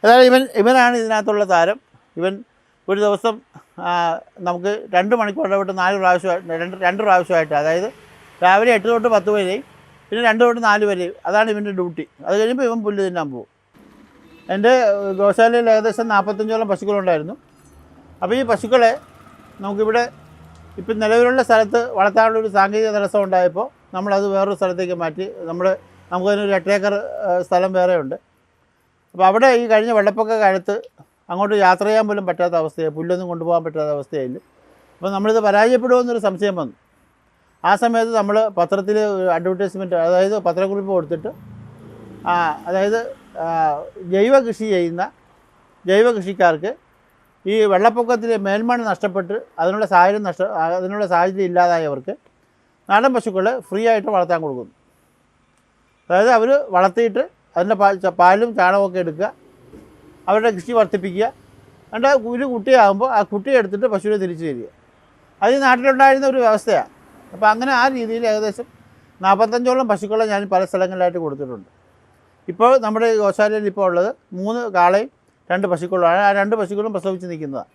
അതായത് ഇവനാണ് ഇതിനകത്തുള്ള താരം. ഇവൻ ഒരു ദിവസം നമുക്ക് 2 മണിക്കൂർ ഇടവിട്ട് 4 പ്രാവശ്യമായിട്ട് രണ്ട് പ്രാവശ്യമായിട്ട്, അതായത് രാവിലെ 8 തൊട്ട് 10 വരെയും പിന്നെ 2 തൊട്ട് 4 വരെയും, അതാണ് ഇവൻ്റെ ഡ്യൂട്ടി. അത് കഴിയുമ്പോൾ ഇവൻ പുല്ല് തിന്നാൻ പോകും. എൻ്റെ ഗോശാലയിൽ ഏകദേശം 45ഓളം പശുക്കളുണ്ടായിരുന്നു. അപ്പോൾ ഈ പശുക്കളെ നമുക്കിവിടെ ഇപ്പം നിലവിലുള്ള സ്ഥലത്ത് വളർത്താനുള്ളൊരു സാങ്കേതിക തടസ്സം ഉണ്ടായപ്പോൾ നമ്മളത് വേറൊരു സ്ഥലത്തേക്ക് മാറ്റി. നമുക്കതിനൊരു 8 ഏക്കർ സ്ഥലം വേറെ ഉണ്ട്. അപ്പോൾ അവിടെ ഈ കഴിഞ്ഞ വെള്ളപ്പൊക്ക കാലത്ത് അങ്ങോട്ട് യാത്ര ചെയ്യാൻ പോലും പറ്റാത്ത അവസ്ഥയായി, പുല്ലൊന്നും കൊണ്ടുപോകാൻ പറ്റാത്ത അവസ്ഥയായില്ല. അപ്പോൾ നമ്മളിത് പരാജയപ്പെടുമെന്നൊരു സംശയം വന്നു. ആ സമയത്ത് നമ്മൾ പത്രത്തിൽ അഡ്വർടൈസ്മെൻറ്റ്, അതായത് പത്രക്കുറിപ്പ് കൊടുത്തിട്ട്, അതായത് ജൈവ കൃഷി ചെയ്യുന്ന ജൈവ കൃഷിക്കാർക്ക് ഈ വെള്ളപ്പൊക്കത്തിൽ മേൽമണ്ണ് നഷ്ടപ്പെട്ട് അതിനുള്ള സാഹചര്യം ഇല്ലാതായവർക്ക് നാടൻ പശുക്കളെ ഫ്രീ ആയിട്ട് വളർത്താൻ കൊടുക്കുന്നു. അതായത് അവർ വളർത്തിയിട്ട് അതിൻ്റെ പാലും ചാണകമൊക്കെ എടുക്കുക, അവരുടെ കൃഷി വർദ്ധിപ്പിക്കുക, എന്നിട്ട് ഒരു കുട്ടിയാകുമ്പോൾ ആ കുട്ടിയെ എടുത്തിട്ട് പശുവിനെ തിരിച്ചു തരിക. അത് ഈ നാട്ടിലുണ്ടായിരുന്ന ഒരു വ്യവസ്ഥയാണ്. അപ്പോൾ അങ്ങനെ ആ രീതിയിൽ ഏകദേശം 45ഓളം പശുക്കളെ ഞാൻ പല സ്ഥലങ്ങളിലായിട്ട് കൊടുത്തിട്ടുണ്ട്. ഇപ്പോൾ നമ്മുടെ ഗോശാലയിൽ ഇപ്പോൾ ഉള്ളത് 3 കാളയും 2 പശുക്കളുമാണ്. ആ 2 പശുക്കളും പ്രസവിച്ച് നിൽക്കുന്നതാണ്.